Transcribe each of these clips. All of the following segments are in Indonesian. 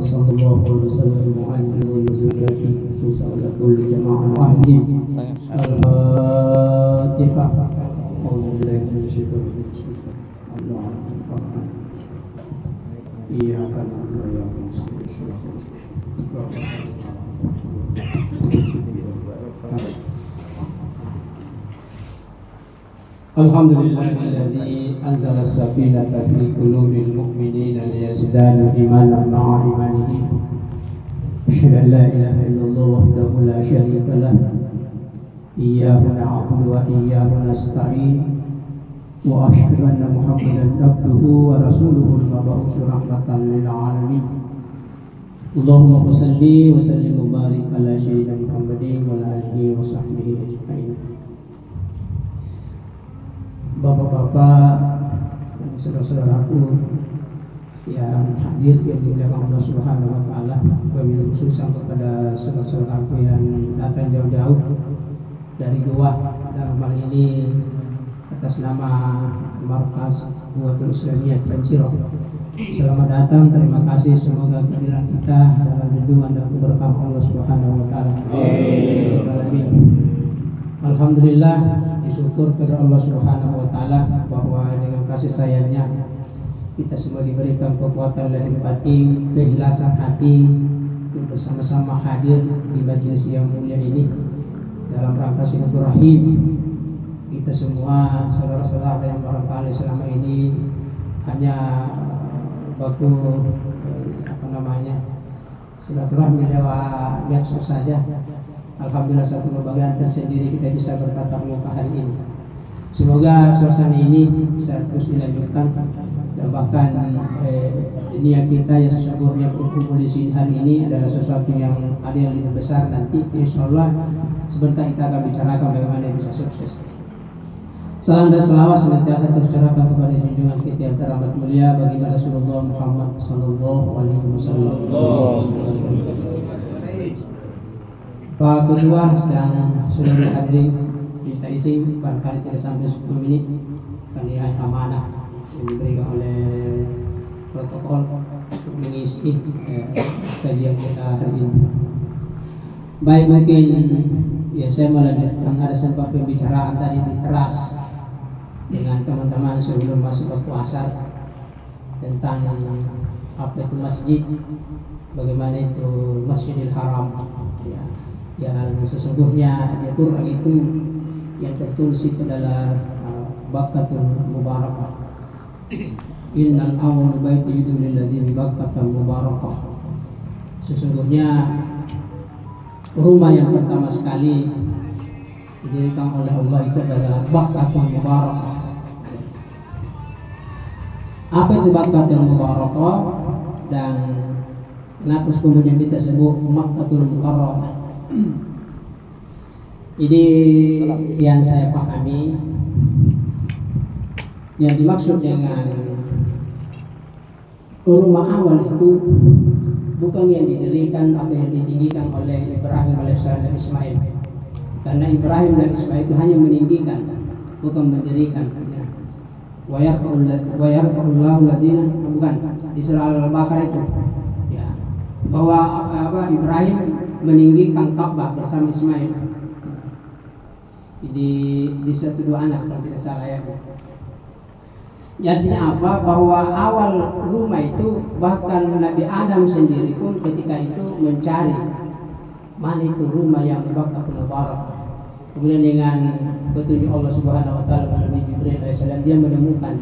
صلى الله عليه وسلم وعلى آله وزوجاته خصوصا على كل جماعة وأهله. الفاتحة. أعوذ بالله من الشيطان الرجيم. الله أكبر. إياك نعبد وإياك نستعين. الحمد لله الذي أنزل السكينة في قلوب المؤمنين ليزدادوا إيمانا مع إيمانهم. أشهد أن لا إله إلا الله وحده لا شريك له إياه نعبد وإياه نستعين وأشهد أن محمدا عبده ورسوله المبعوث رحمة للعالمين. اللهم صل وسلم وبارك على سيدنا محمد وعلى آله وصحبه أجمعين. Bapak-bapak, saudara-saudaraku yang hadir yang dimuliakan Allah Subhanahu wa taala, wabil khususan kepada saudara-saudaraku yang datang jauh-jauh dari Goa dalam hal ini atas nama Markas Quwwatul Islamiyah Tranciro. Selamat datang, terima kasih, semoga kehadiran kita dalam lindungan dan berkah Allah Subhanahu wa taala. Amin. Alhamdulillah, disyukur kepada Allah Subhanahu wa taala bahwa dengan kasih sayangnya kita semua diberikan kekuatan lahir batin, keikhlasan hati untuk bersama-sama hadir di majelis yang mulia ini dalam rangka silaturahim. Kita semua saudara-saudara yang barangkali selama ini hanya baku silaturahmi lewat medsos saja. Alhamdulillah satu kebahagiaan tersendiri kita bisa bertatap muka hari ini. Semoga suasana ini bisa terus dilanjutkan dan bahkan niat kita yang sesungguhnya berkumpul di sini hari ini adalah sesuatu yang ada yang lebih besar nanti. Insyaallah sebentar kita akan bicarakan bagaimana bisa sukses. Salam dan selawat senantiasa tercurahkan kepada junjungan kita yang teramat mulia bagi Rasulullah Muhammad sallallahu alaihi wasallam. Pak Ketua yang sudah dihadiri minta izin barangkali tidak sampai 10 menit karena amanah yang diberikan oleh protokol untuk mengisi kajian kita hari ini. Baik, mungkin ya saya melanjutkan, ada sempat pembicaraan tadi di teras dengan teman-teman sebelum masuk waktu asar tentang apa itu masjid, bagaimana itu Masjidil Haram. Yang sesungguhnya di Quran itu yang tertulis itu adalah Baqqatul Mubarakah. Innal awwal baiti yud'u lil ladzina Baqqatul Mubarakah. Sesungguhnya rumah yang pertama sekali didirikan oleh Allah itu adalah Baqqatul Mubarakah. Apa itu Baqqatul Mubarakah dan kenapa kemudian kita sebut Makkatul Mukarramah? Ini yang saya pahami, yang dimaksud dengan rumah awal itu bukan yang didirikan atau yang ditinggikan oleh Ibrahim alaihissalam dan Ismail, karena Ibrahim dan Ismail itu hanya meninggikan, bukan mendirikan. Wa yarfa'ullahu allazina, bukan di surah Al-Baqarah itu ya, bahwa Ibrahim meninggikan Ka'bah bersama Ismail. Di satu dua anak kalau tidak salah ya. Artinya apa? Bahwa awal rumah itu bahkan Nabi Adam sendiri pun ketika itu mencari mana itu rumah yang Baqqatul Mubarakah. Kemudian dengan petunjuk Allah Subhanahu wa taala melalui Jibril alaihissalam dia menemukan.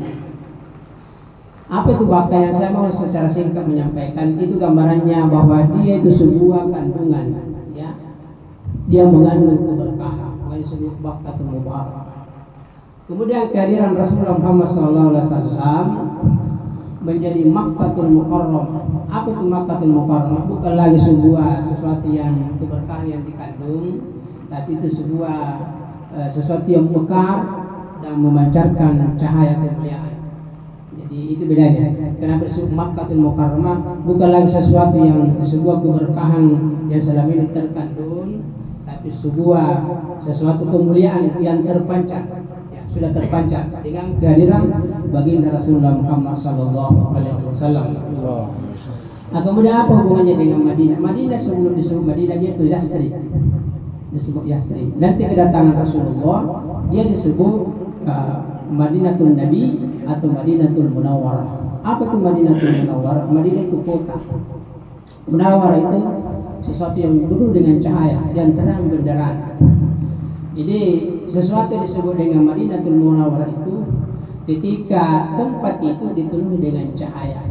Apa itu Baqqah yang saya mau secara singkat menyampaikan itu gambarannya bahwa dia itu sebuah kandungan ya. Dia mengandung keberkahan, makanya disebut Baqqatul Mubarakah. Kemudian kehadiran Rasulullah Muhammad SAW menjadi Makkatul Mukarramah. Apa itu Makkatul Mukarramah? Bukan lagi sesuatu yang keberkahan yang dikandung, tapi itu sesuatu yang mekar dan memancarkan cahaya kemuliaan. Jadi itu bedanya. Kenapa disebut Makkatul Mukarramah? Bukan lagi sesuatu yang sebuah keberkahan yang selama ini terkandung, tapi sesuatu kemuliaan yang terpancar, ya, sudah terpancar dengan kehadiran baginda Rasulullah Muhammad sallallahu alaihi wasallam. Nah, kemudian apa hubungannya dengan Madinah? Madinah sebelum disebut Madinah dia itu Yasrib, disebut Yasrib. Nanti kedatangan Rasulullah dia disebut Madinatul Nabi atau Madinatul Munawwarah. Apa itu Madinatul Munawwarah? Madinah itu kota. Munawwarah itu sesuatu yang penuh dengan cahaya yang terang benderang. Jadi sesuatu disebut dengan Madinatul Munawwarah itu ketika tempat itu dipenuhi dengan cahaya.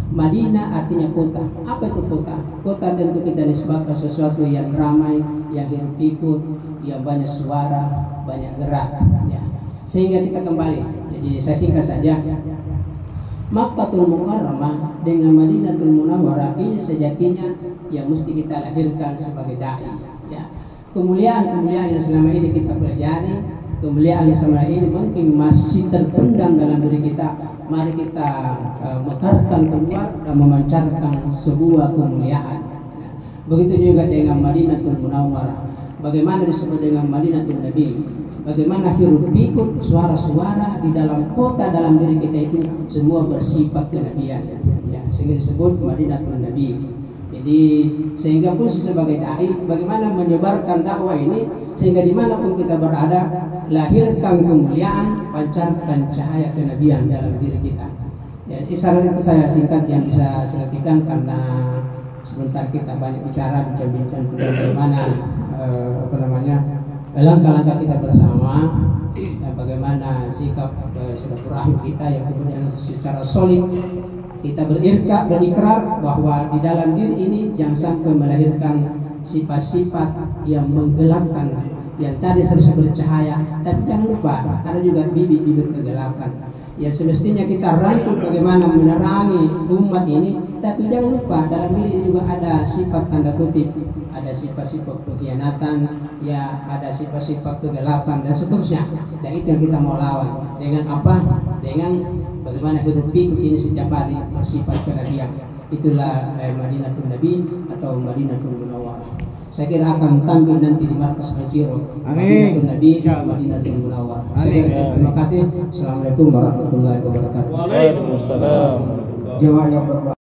Madinah artinya kota. Apa itu kota? Kota tentu kita nisbahkan sesuatu yang ramai, yang hiruk pikuk, yang banyak suara, banyak gerak. Ya. Sehingga kita kembali. Jadi saya singkat saja. Makkatul Mukarramah dengan Madinatul Munawwarah ini sejatinya yang mesti kita lahirkan sebagai dai. Ya. Kemuliaan-kemuliaan yang selama ini kita pelajari, kemuliaan yang selama ini mungkin masih terpendam dalam diri kita. Mari kita mekarkan keluar dan memancarkan sebuah kemuliaan. Begitu juga dengan Madinatul Munawwarah. Bagaimana disebut dengan Madinatul Nabi? Bagaimana hiruk pikuk suara-suara di dalam kota dalam diri kita itu semua bersifat kenabian. Ya, sehingga disebut Madinatul Nabi. Jadi sehingga pun sebagai dai bagaimana menyebarkan dakwah ini sehingga dimanapun kita berada lahirkan kemuliaan, pancarkan cahaya kenabian dalam diri kita. Ya, isyarat itu saya singkat yang bisa saya lakukan karena sebentar kita banyak bincang-bincang tentang bagaimana langkah-langkah kita bersama dan bagaimana sikap silaturahim kita yang kemudian secara solid kita berikrar bahwa di dalam diri ini jangan sampai melahirkan sifat-sifat yang menggelapkan yang tadi seharusnya bercahaya, tapi jangan lupa ada juga bibit-bibit kegelapan. Ya semestinya kita rangkul bagaimana menerangi umat ini, tapi jangan lupa dalam diri ini juga ada sifat tanda kutip, ada sifat-sifat pengkhianatan, ya ada sifat-sifat kegelapan dan seterusnya. Dan itu yang kita mau lawan. Dengan apa? Dengan bagaimana hiruk pikuk ini setiap hari bersifat kenabian. Itulah Madinatul Nabi atau Madinatul Munawwarah. Saya kira akan tampil nanti di markas Majiro. Madinatul Nabi, Madinatul Munawwarah. Terima kasih. Assalamualaikum warahmatullahi wabarakatuh. Waalaikumsalam. Jemaah yang berbahagia.